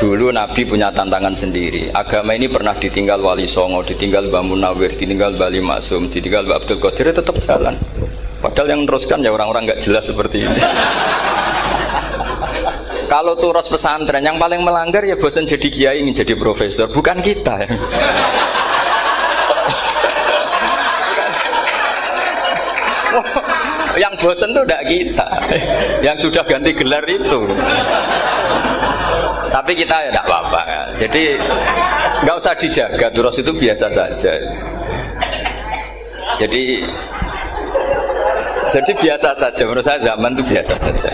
Dulu Nabi punya tantangan sendiri. Agama ini pernah ditinggal Wali Songo, ditinggal Mbah Munawir, ditinggal Mbah Ali Maksum, ditinggal Mbah Abdul Qadir, tetap jalan. Padahal yang meneruskan ya orang-orang nggak jelas seperti ini. Kalau turus pesantren yang paling melanggar ya bosan jadi kiai ingin jadi profesor, bukan kita. Yang bosan itu tidak kita, yang sudah ganti gelar itu. Tapi kita ya tidak apa-apa. Jadi nggak usah dijaga, turus itu biasa saja. Jadi biasa saja. Menurut saya zaman itu biasa saja.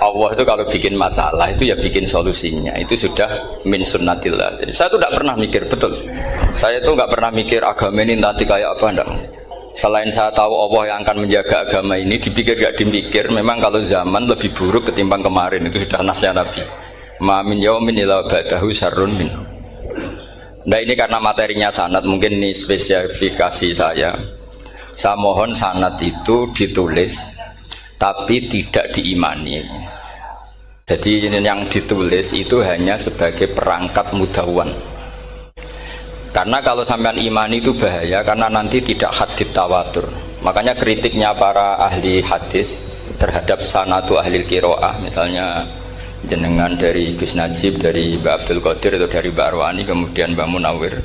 Allah itu kalau bikin masalah itu ya bikin solusinya. Itu sudah min sunnatillah. Jadi saya itu tidak pernah mikir, betul. Saya itu nggak pernah mikir agama ini nanti kayak apa, enggak. Selain saya tahu Allah yang akan menjaga agama ini, dipikir gak dipikir, memang kalau zaman lebih buruk ketimbang kemarin. Itu sudah nasnya Nabi. Ma min yaumin illa ba'dahu syarrun min. Nah ini karena materinya sanad, mungkin ini spesifikasi saya. Saya mohon sanad itu ditulis tapi tidak diimani. Jadi yang ditulis itu hanya sebagai perangkat mudawwan. Karena kalau sampean imani itu bahaya, karena nanti tidak hadits tawatur. Makanya kritiknya para ahli hadis terhadap sanadu ahli qiraah, misalnya jenengan dari Gus Najib, dari Mbak Abdul Qadir atau dari Mbak Arwani, kemudian Mbak Munawir,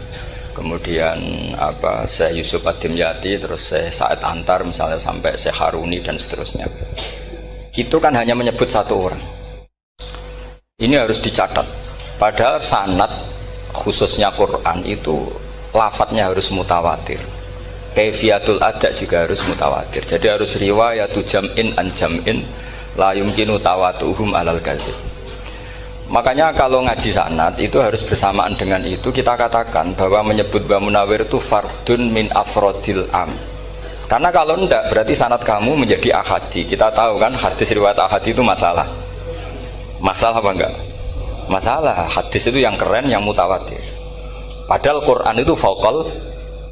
kemudian Syekh Yusuf Ad-Dimyati, terus Syekh Sa'id Antar, misalnya sampai Syekh Haruni dan seterusnya. Itu kan hanya menyebut satu orang. Ini harus dicatat. Padahal sanad khususnya Quran itu lafadznya harus mutawatir. Kaifiyatul ada juga harus mutawatir. Jadi harus riwayatu jam'in an jam'in la yumkinu tawatuhum alal kadzib. Makanya kalau ngaji sanad itu harus bersamaan dengan itu kita katakan bahwa menyebut Mbah Munawir itu fardun min afrodil am. Karena kalau enggak berarti sanad kamu menjadi ahadi. Kita tahu kan hadis riwayat ahadi itu masalah. Masalah apa enggak? Masalah. Hadis itu yang keren, yang mutawatir. Padahal Quran itu fauqal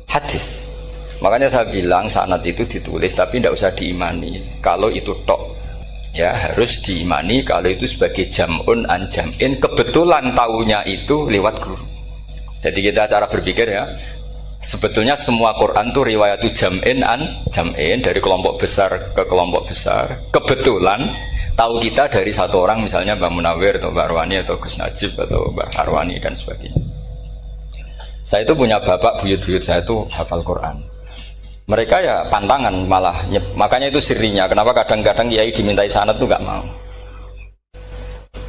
hadis. Makanya saya bilang sanad itu ditulis tapi tidak usah diimani. Kalau itu tok ya harus diimani kalau itu sebagai jam'un an jam'in. Kebetulan tahunya itu lewat guru. Jadi kita cara berpikir ya, sebetulnya semua Quran itu riwayatu jam'in an jam'in, dari kelompok besar ke kelompok besar. Kebetulan tahu kita dari satu orang, misalnya Mbak Munawir atau Mbak Arwani atau Gus Najib atau Mbak Arwani dan sebagainya. Saya itu punya bapak, buyut-buyut saya itu hafal Quran. Mereka ya pantangan malah, makanya itu sirinya. Kenapa kadang-kadang kiai dimintai sanad itu nggak mau.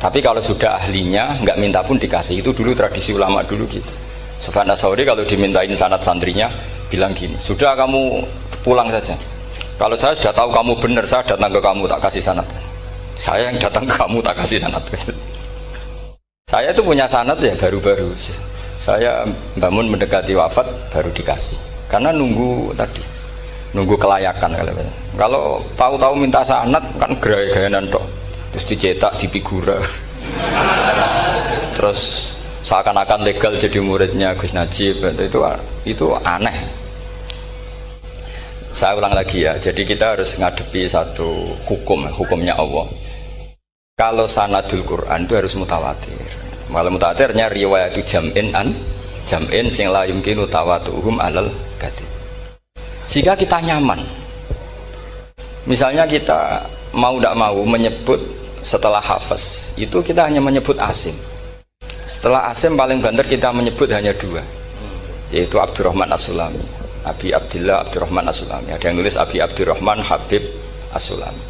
Tapi kalau sudah ahlinya nggak minta pun dikasih. Itu dulu tradisi ulama dulu gitu. Sufyan Ats-Tsauri kalau dimintain sanad santrinya bilang gini, sudah kamu pulang saja. Kalau saya sudah tahu kamu benar, saya datang ke kamu tak kasih sanad. Saya yang datang ke kamu tak kasih sanad. Saya itu punya sanad ya baru-baru. Saya bangun mendekati wafat baru dikasih. Karena nunggu tadi, nunggu kelayakan. Kalau tahu-tahu minta sanad kan gaya-gayanan toh. Terus dicetak di figura. Terus seakan-akan legal jadi muridnya Gus Najib. Itu aneh. Saya ulang lagi ya. Jadi kita harus ngadepi satu hukumnya Allah. Kalau sanadul Quran itu harus mutawatir. Malah mutawatirnya riwayatu jam'in an jam'in sing la yumkinu tawatuhum alal kadzib. Jika kita nyaman, misalnya kita mau tidak mau menyebut setelah hafaz itu kita hanya menyebut asim. Setelah asim paling banter kita menyebut hanya dua, yaitu Abdurrahman As-Sulami, Abi Abdillah Abdurrahman As-Sulami. Ada yang nulis Abi Abdurrahman Habib As-Sulami.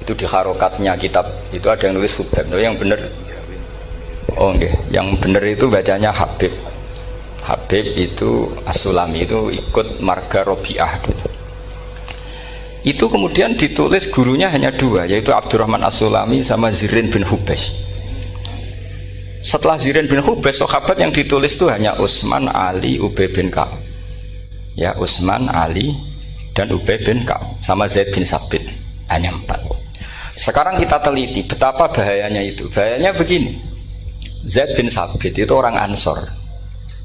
Itu di harokatnya kitab itu ada yang nulis Hubab. Tapi yang benar, oh enggak, yang benar itu bacanya Habib. Habib itu As-Sulami, itu ikut marga Robi'ah. Itu kemudian ditulis gurunya hanya dua, yaitu Abdurrahman As-Sulami sama Zirin bin Hubes. Setelah Zirin bin Hubes, sahabat yang ditulis itu hanya Utsman, Ali, Ubay bin Ka'ab. Ya, Utsman, Ali dan Ubay bin Ka'ab sama Zaid bin Sabit, hanya 4. Sekarang kita teliti betapa bahayanya itu. Bahayanya begini, Zaid bin Sabit itu orang Ansor.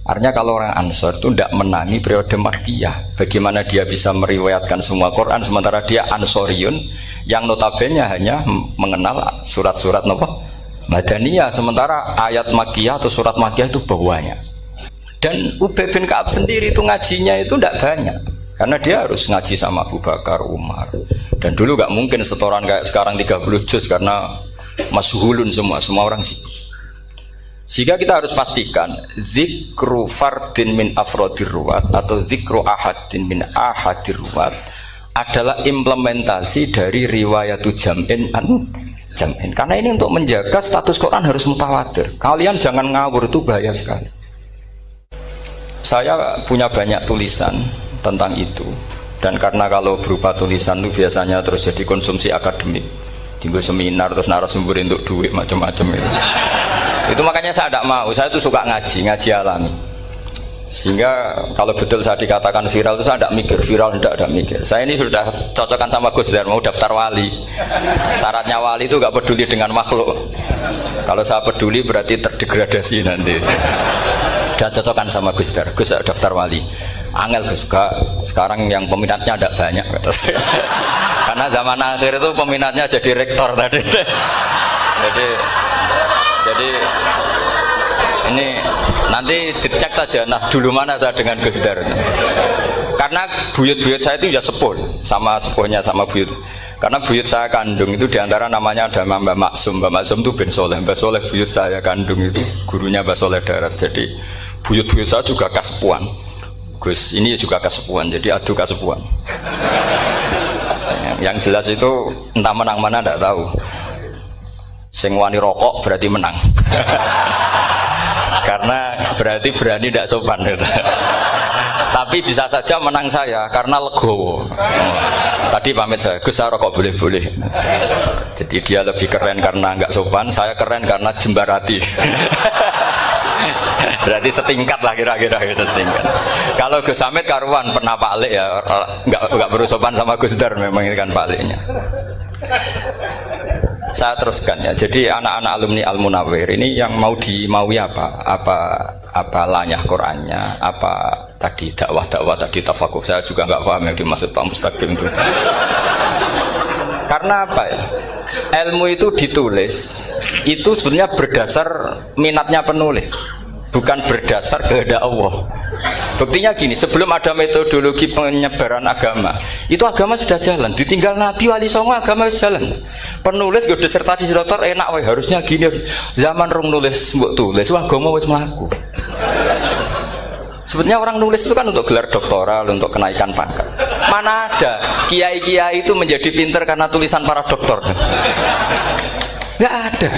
Artinya kalau orang Ansor itu tidak menangi periode Makkiyah. Bagaimana dia bisa meriwayatkan semua Quran sementara dia Ansoriun yang notabene hanya mengenal surat-surat Madaniyah, sementara ayat Makkiyah atau surat Makkiyah itu bawahnya. Dan Ubay bin Ka'ab sendiri itu ngajinya itu tidak banyak, karena dia harus ngaji sama Abu Bakar, Umar. Dan dulu gak mungkin setoran kayak sekarang 30 juz karena masyhulun semua orang sibuk. Sehingga kita harus pastikan zikru fardin min afrodir ruwat atau zikru ahadin min ahadir ruwat adalah implementasi dari riwayatu jam'in an jam'in. Karena ini untuk menjaga status Quran harus mutawatir. Kalian jangan ngawur, itu bahaya sekali. Saya punya banyak tulisan tentang itu, dan karena kalau berupa tulisan itu biasanya terus jadi konsumsi akademik, tinggal seminar terus narasumber untuk duit macam-macam itu. Itu makanya saya tidak mau. Saya itu suka ngaji alami. Sehingga kalau betul saya dikatakan viral itu saya tidak mikir, viral tidak mikir. Saya ini sudah cocokkan sama Gus Dar, mau daftar wali. Syaratnya wali itu gak peduli dengan makhluk. Kalau saya peduli berarti terdegradasi nanti. Sudah cocokkan sama Gus Dar, Gus daftar wali. Angel Gus, sekarang yang peminatnya tidak banyak kata saya. Karena zaman akhir itu peminatnya jadi rektor tadi. Jadi ini nanti dicek saja. Nah dulu mana saya dengan Gus Dar? Karena buyut-buyut saya itu ya sepuh sama sepuhnya sama buyut. Karena buyut saya kandung itu diantara namanya ada Mbak Maksum. Mbak Maksum itu bin Soleh. Mbak Soleh buyut saya kandung itu gurunya Mbak Soleh Darat. Jadi buyut-buyut saya juga kasepuan. Gus ini juga kasepuan. Jadi adu kasepuan. Yang jelas itu entah menang mana tidak tahu. Sing wani rokok berarti menang. Karena berarti berani tidak sopan gitu. Tapi bisa saja menang saya karena legowo. Tadi pamit saya, Gus saya rokok boleh-boleh. Jadi dia lebih keren karena nggak sopan, saya keren karena jembarati. Berarti setingkat lah kira-kira gitu, setingkat. Kalau Gus Hamid karuan pernah Pak Alik ya, nggak perlu sopan sama Gus Dar, memang ini kan Pak Aliknya. Saya teruskan ya. Jadi anak-anak alumni Al Munawwir ini yang mau dimaui apa lanyah Qurannya, apa tadi dakwah tadi tafakuh. Saya juga nggak paham yang dimaksud Pak Mustaqim itu. Karena apa ya? Ilmu itu ditulis itu sebenarnya berdasar minatnya penulis, bukan berdasar kehendak Allah. Buktinya gini, sebelum ada metodologi penyebaran agama, itu agama sudah jalan. Ditinggal Nabi Wali Songo agama sudah jalan. Penulis gue disertasi dokter enak, weh harusnya gini. Zaman rong nulis mbok tulis, wah agama wis mlaku. Sebenarnya orang nulis itu kan untuk gelar doktoral, untuk kenaikan pangkat. Mana ada kiai-kiai itu menjadi pinter karena tulisan para doktor? Nggak ada.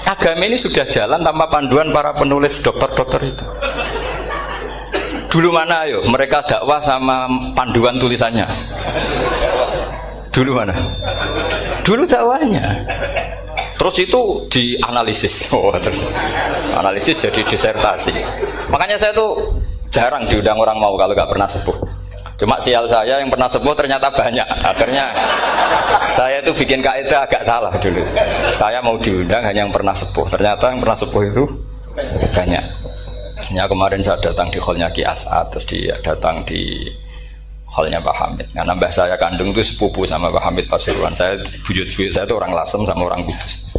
Agama ini sudah jalan tanpa panduan para penulis dokter-dokter itu. Dulu mana ayo mereka dakwah sama panduan tulisannya? Dulu mana? Dulu dakwahnya. Terus itu dianalisis. Terus analisis jadi disertasi. Makanya saya tuh jarang diundang orang mau kalau nggak pernah sepuh. Cuma sial saya yang pernah sepuh ternyata banyak. Akhirnya saya itu bikin kaidah agak salah dulu. Saya mau diundang hanya yang pernah sepuh. Ternyata yang pernah sepuh itu banyak. Ya, kemarin saya datang di hallnya Ki As'ad, terus dia datang di hallnya Pak Hamid. Karena mbah saya kandung itu sepupu sama Pak Hamid Pasuruan. Saya buyut-buyut saya itu orang Lasem sama orang Kudus.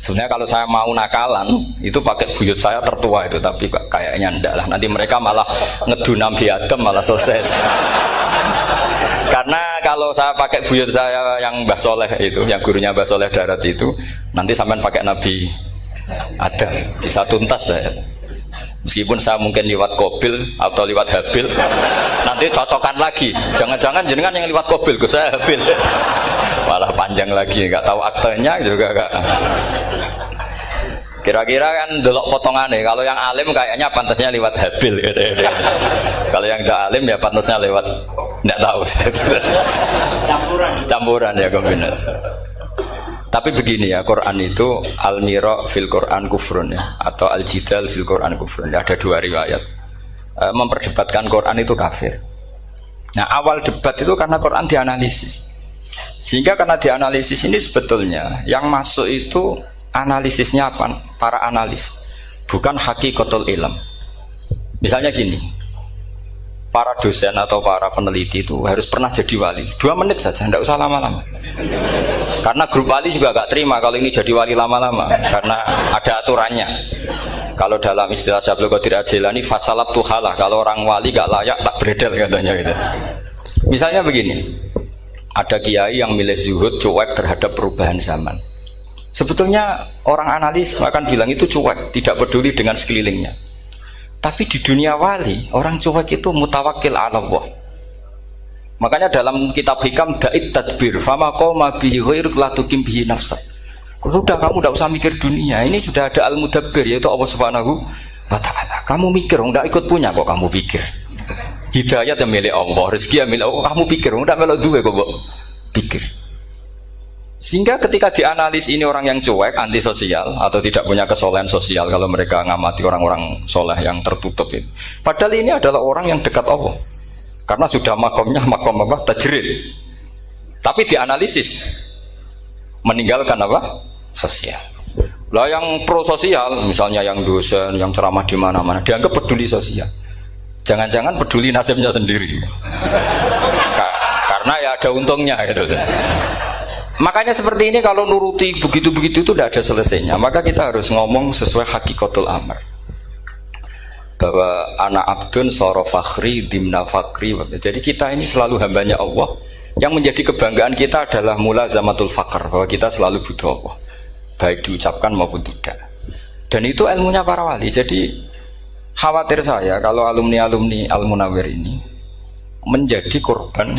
Sebenarnya kalau saya mau nakalan itu pakai buyut saya tertua itu, tapi kayaknya enggak lah. Nanti mereka malah ngedu Nabi Adam malah selesai. Karena kalau saya pakai buyut saya yang Mbah Soleh itu, yang gurunya Mbah Soleh Darat itu, nanti sampean pakai Nabi Adam bisa tuntas saya. Meskipun saya mungkin lewat Kobil atau lewat Habil, nanti cocokkan lagi. Jangan-jangan jenengan yang lewat Kobil, saya Habil. Malah panjang lagi, nggak tahu aktenya juga nggak. Kira-kira kan delok potongannya. Kalau yang alim kayaknya pantasnya lewat Habil. Gitu. Kalau yang nggak alim ya pantasnya lewat nggak tahu. Campuran ya kombinasi. Tapi begini ya, Quran itu al-mira fil Quran kufrun ya, atau al-jidal fil Quran kufrun ya, ada dua riwayat. Memperdebatkan Quran itu kafir. Nah awal debat itu karena Quran dianalisis. Sehingga karena dianalisis ini sebetulnya yang masuk itu analisisnya apa? Para analis, bukan hakikatul ilm. Misalnya gini, para dosen atau para peneliti itu harus pernah jadi wali. 2 menit saja, tidak usah lama-lama. Karena grup wali juga gak terima kalau ini jadi wali lama-lama, karena ada aturannya. Kalau dalam istilah Syaikhul Qadir Al-Jilani, fasalab tuhalah, kalau orang wali gak layak tak beredel katanya gitu. Misalnya begini, ada kiai yang milih zuhud, cuek terhadap perubahan zaman. Sebetulnya orang analis akan bilang itu cuek, tidak peduli dengan sekelilingnya. Tapi di dunia wali, orang cuek itu mutawakkil ala Allah. Makanya dalam kitab hikam da'it tadbir fama qoma bihi ghairuk la tuqim bihi nafsak. Sudah, kamu tidak usah mikir dunia, ini sudah ada al-mudabbir, yaitu Allah Subhanahu wa ta'ala. Kamu mikir, tidak ikut punya kok kamu pikir. Hidayat yang milik Allah, rezeki yang milik Allah, kamu pikir, tidak melok duwe kok pikir. Sehingga ketika dianalisis ini orang yang cuek, antisosial atau tidak punya kesolehan sosial, kalau mereka ngamati orang-orang soleh yang tertutup itu. Padahal ini adalah orang yang dekat Allah. Karena sudah makomnya makom apa? Tajrid. Tapi dianalisis meninggalkan apa? Sosial. Lah yang pro sosial, misalnya yang dosen, yang ceramah di mana-mana, dianggap peduli sosial. Jangan-jangan peduli nasibnya sendiri. Karena ya ada untungnya gitu. Makanya seperti ini kalau nuruti begitu-begitu itu tidak ada selesainya. Maka kita harus ngomong sesuai hakikatul amr. Bahwa anak abdun soro fakhri dimna fakri. Jadi kita ini selalu hambanya Allah. Yang menjadi kebanggaan kita adalah mulazamatul fakr, bahwa kita selalu butuh Allah, baik diucapkan maupun tidak. Dan itu ilmunya para wali. Jadi khawatir saya kalau alumni-alumni Al-Munawwir ini menjadi korban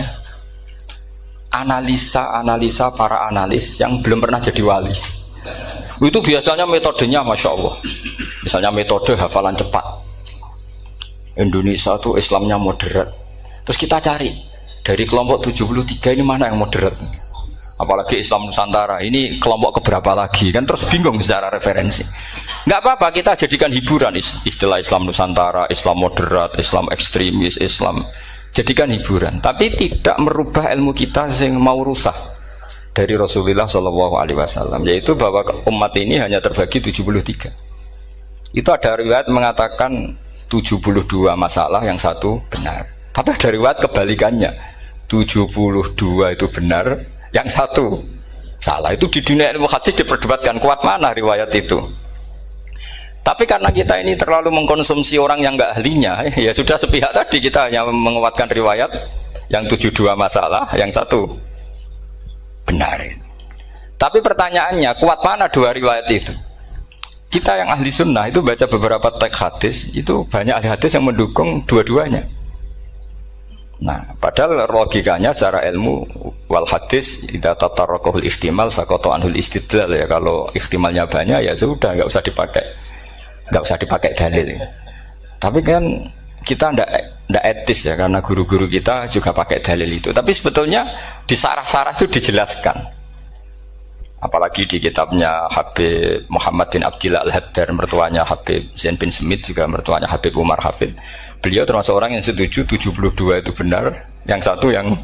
analisa para analis yang belum pernah jadi wali. Itu biasanya metodenya Masya Allah. Misalnya metode hafalan cepat. Indonesia tuh Islamnya moderat. Terus kita cari dari kelompok 73 ini mana yang moderat. Apalagi Islam Nusantara ini kelompok keberapa lagi, kan terus bingung secara referensi. Nggak apa-apa, kita jadikan hiburan istilah Islam Nusantara, Islam moderat, Islam ekstremis, Islam, jadikan hiburan, tapi tidak merubah ilmu kita yang mau rusak dari Rasulullah SAW, yaitu bahwa umat ini hanya terbagi 73. Itu ada riwayat mengatakan 72 masalah, yang satu benar. Tapi ada riwayat kebalikannya, 72 itu benar, yang satu salah. Itu di dunia ilmu hadis diperdebatkan kuat mana riwayat itu. Tapi karena kita ini terlalu mengkonsumsi orang yang nggak ahlinya, ya sudah sepihak tadi, kita hanya menguatkan riwayat yang 72 masalah, yang satu benar. Tapi pertanyaannya, kuat mana dua riwayat itu? Kita yang ahli sunnah itu baca beberapa teks hadis, itu banyak ahli hadis yang mendukung dua-duanya. Nah, padahal logikanya secara ilmu wal hadis idza tatarraqahul ihtimal saqata anhul istidlal, ya kalau ihtimalnya banyak ya sudah nggak usah dipakai dalil. Tapi kan kita ndak etis ya, karena guru-guru kita juga pakai dalil itu. Tapi sebetulnya di sarah-sarah itu dijelaskan. Apalagi di kitabnya Habib Muhammad bin Abdillah Al-Haddar, mertuanya Habib Zain bin Smith, juga mertuanya Habib Umar Hafid. Beliau termasuk orang yang setuju 72 itu benar, yang satu yang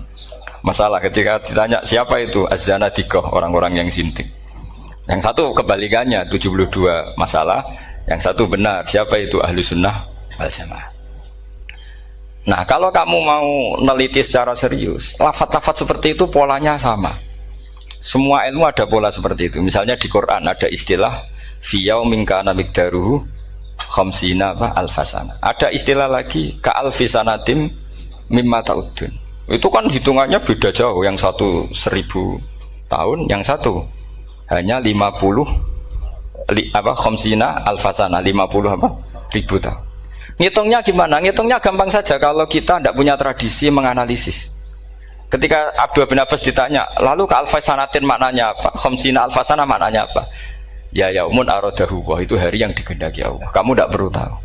masalah. Ketika ditanya siapa itu Az-Zanadiqah, orang-orang yang sintik. Yang satu kebalikannya, 72 masalah, yang satu benar, siapa itu Ahlu Sunnah wal Jamaah. Nah, kalau kamu mau neliti secara serius, lafaz-lafaz seperti itu polanya sama. Semua ilmu ada pola seperti itu. Misalnya di Quran ada istilah fi yaumin kana miqdaruhu khamsina alfasana. Ada istilah lagi ka'alfisanatim mimma ta'udun. Itu kan hitungannya beda jauh. Yang satu 1000 tahun, yang satu hanya 50 khamsina alfasana, 50 ribu tahun. Ngitungnya gimana? Ngitungnya gampang saja kalau kita tidak punya tradisi menganalisis. Ketika Abdul bin Abbas ditanya, lalu ke alfasanatin maknanya apa? Khamsina alfasana maknanya apa? Ya yaumun aradahu, itu hari yang dikehendaki Allah. Kamu tidak perlu tahu.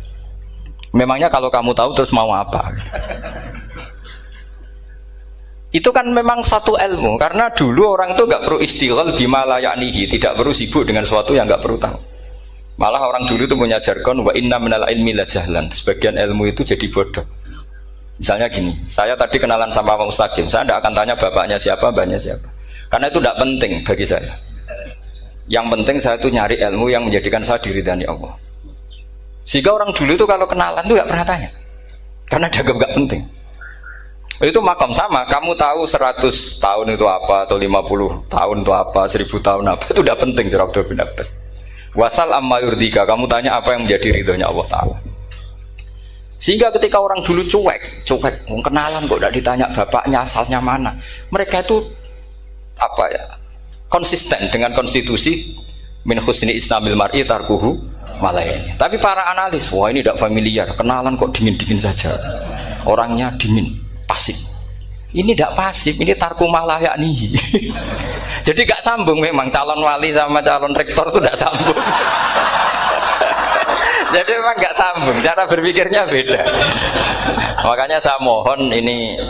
Memangnya kalau kamu tahu terus mau apa? Itu kan memang satu ilmu. Karena dulu orang itu nggak perlu istighal bima la ya'nihi, tidak perlu sibuk dengan sesuatu yang nggak perlu tahu. Malah orang dulu itu punya jargon wa inna minal ilmi la jahlan. Sebagian ilmu itu jadi bodoh. Misalnya gini, saya tadi kenalan sama Pak Mustaqim, saya tidak akan tanya bapaknya siapa, mbaknya siapa, karena itu tidak penting bagi saya. Yang penting saya itu nyari ilmu yang menjadikan saya diridani Allah. Sehingga orang dulu itu kalau kenalan itu nggak pernah tanya, karena dianggap nggak penting. Itu makam sama, kamu tahu 100 tahun itu apa, atau 50 tahun itu apa, 1000 tahun apa, itu tidak penting cara Abdullah bin Abbas. Wasal amma yurdika, kamu tanya apa yang menjadi ridhonya Allah Ta'ala. Sehingga ketika orang dulu cuek, kenalan kok tidak ditanya bapaknya asalnya mana. Mereka itu apa ya, konsisten dengan konstitusi min husni islamil mar'i tarkuhu malayani. Tapi para analis, wah ini tidak familiar, kenalan kok dingin-dingin saja. Orangnya dingin, pasif. Ini tidak pasif, ini tarku malayani. Jadi gak sambung memang calon wali sama calon rektor itu tidak sambung. Jadi memang gak sambung, cara berpikirnya beda. Makanya saya mohon ini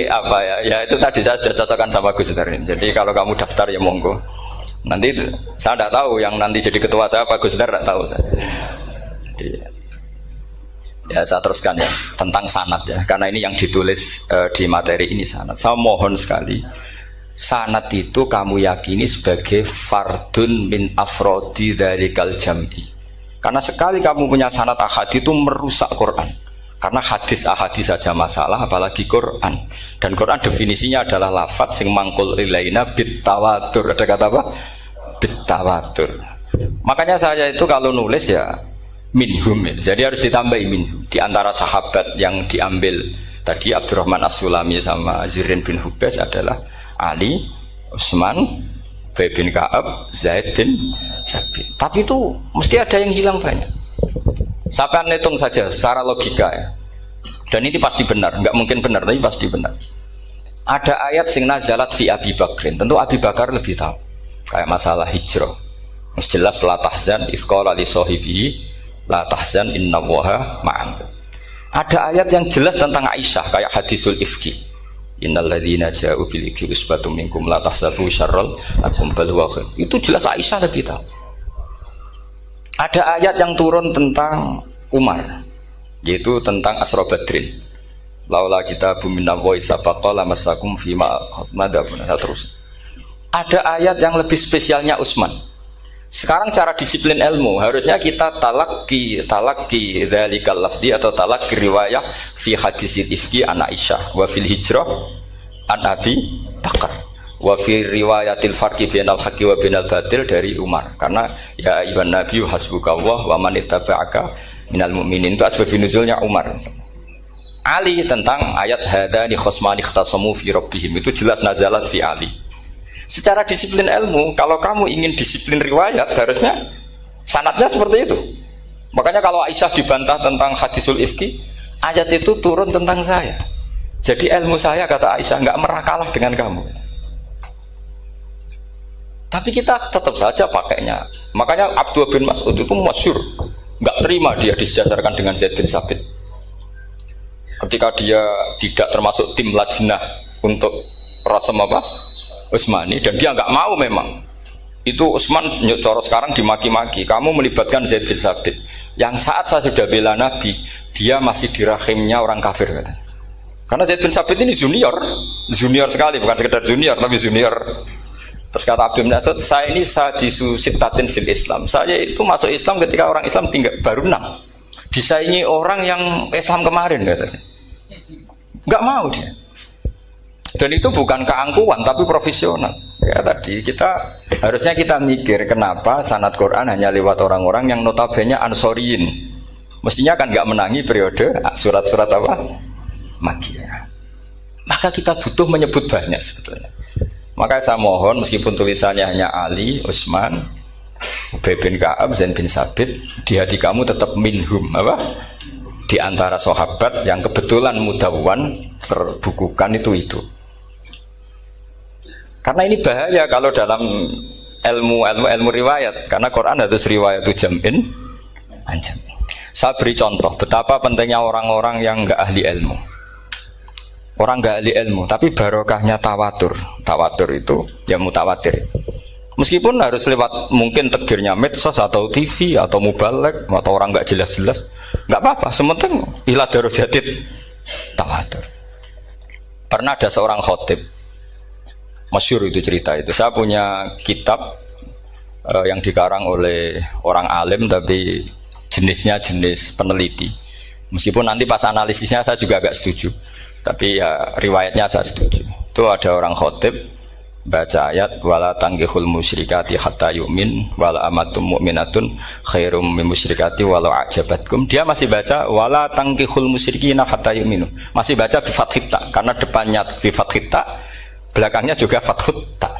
apa ya? Ya itu tadi saya sudah cocokkan sama Gus Darin. Jadi kalau kamu daftar ya monggo. Nanti saya tidak tahu yang nanti jadi ketua saya Pak Gus Dar, tidak tahu saya. Jadi, ya saya teruskan ya tentang sanad ya, karena ini yang ditulis di materi ini sanad. Saya mohon sekali, sanad itu kamu yakini sebagai fardun min afrodi dzalikal jam'i. Karena sekali kamu punya sanad ahad itu merusak Quran. Karena hadis ahadis saja masalah, apalagi Quran. Dan Quran definisinya adalah lafadz sing mangkul ilaina bit tawatur. Ada kata apa? Bit tawatur. Makanya saya itu kalau nulis ya minhum. Jadi harus ditambahi minhum. Di antara sahabat yang diambil tadi Abdurrahman As-Sulami sama Zirin bin Hubes adalah Ali, Utsman, Ubay bin Ka'ab, Zaid bin Sabit. Tapi itu mesti ada yang hilang banyak. Sampai hitung saja secara logika ya. Dan ini pasti benar, nggak mungkin benar tapi pasti benar. Ada ayat sing nazalat fi Abi Bakrin. Tentu Abi Bakar lebih tahu. Kayak masalah hijrah. Mesti jelas la tahzan isqala li sahibihi la tahzan innallaha ma'an. Ada ayat yang jelas tentang Aisyah kayak hadisul ifki. Innal ladzina ja'u bil ifki usbatum minkum la tahsabu syarral lakum bal huwa khair. Itu jelas Aisyah lebih tahu. Ada ayat yang turun tentang Umar, yaitu tentang Asra Badrin. Laula kita bumina wa isabaqa lamasakum fima madabun. Terus. Ada ayat yang lebih spesialnya Utsman. Sekarang cara disiplin ilmu harusnya kita talaqi dzalikal lafzi atau talaqi riwayah fi hadisil ifki an Aisyah wa fil hijrah an Abi Bakar wa fi riwayatil farqi bainal haqqi wa bainal batil dari Umar. Karena ya ayyuhan nabiyyu hasbukallah wa man ittaba'aka minal mu'minin, itu asbab nuzulnya Umar. Ali tentang ayat hadani khosmani ikhtasamu fi rabbihim, itu jelas nazalat fi Ali. Secara disiplin ilmu, kalau kamu ingin disiplin riwayat, harusnya sanadnya seperti itu. Makanya kalau Aisyah dibantah tentang hadisul ifki, ayat itu turun tentang saya. Jadi ilmu saya, kata Aisyah, nggak merah kalah dengan kamu. Tapi kita tetap saja pakainya. Makanya Abdullah bin Mas'ud itu masyhur, nggak terima dia disejajarkan dengan Zaid bin Sabit. Ketika dia tidak termasuk tim lajnah untuk rasam apa? Utsmani, dan dia nggak mau memang. Itu Utsman coro sekarang dimaki-maki, kamu melibatkan Zaid bin Sabit yang saat saya sudah bela Nabi, dia masih di rahimnya orang kafir, kata. Karena Zaid bin Sabit ini junior sekali, bukan sekedar junior tapi junior. Terus kata Abdul bin Asad, saya ini sadisu sittatin fil Islam, saya itu masuk Islam ketika orang Islam tinggal baru 6, disaingi orang yang Islam kemarin, katanya. Nggak mau dia. Dan itu bukan keangkuhan tapi profesional. Ya tadi harusnya kita mikir kenapa sanad Quran hanya lewat orang-orang yang notabene ansoriyin. Mestinya kan nggak menangi periode surat-surat apa? Makkiyah. Maka kita butuh menyebut banyak sebetulnya. Maka saya mohon meskipun tulisannya hanya Ali, Utsman, Ubay bin Ka'ab, Zaid bin Sabit, di hati kamu tetap minhum apa? Di antara sahabat yang kebetulan mudawwan terbukukan itu. Karena ini bahaya kalau dalam ilmu riwayat, karena Quran harus riwayat itu jam'in anjam. Saya beri contoh betapa pentingnya orang-orang yang enggak ahli ilmu. Orang enggak ahli ilmu, tapi barokahnya tawatur. Tawatur itu ya mutawatir. Meskipun harus lewat mungkin tegirnya medsos atau TV atau mubalek atau orang enggak jelas-jelas, enggak apa-apa, sementing ila darajatid tawatur. Pernah ada seorang khotib, masyhur itu cerita itu. Saya punya kitab yang dikarang oleh orang alim tapi jenisnya jenis peneliti. Meskipun nanti pas analisisnya saya juga agak setuju. Tapi ya riwayatnya saya setuju. Itu ada orang khotib baca ayat wala tangkihul musyrikati hatta yu'min wala amatum mu'minatun khairum min musyrikati walau ajabatkum. Dia masih baca wala tangkihul musyrikina hatta yu'minu. Masih baca bi fathit ta karena depannya bi fathit ta, belakangnya juga fathut ta.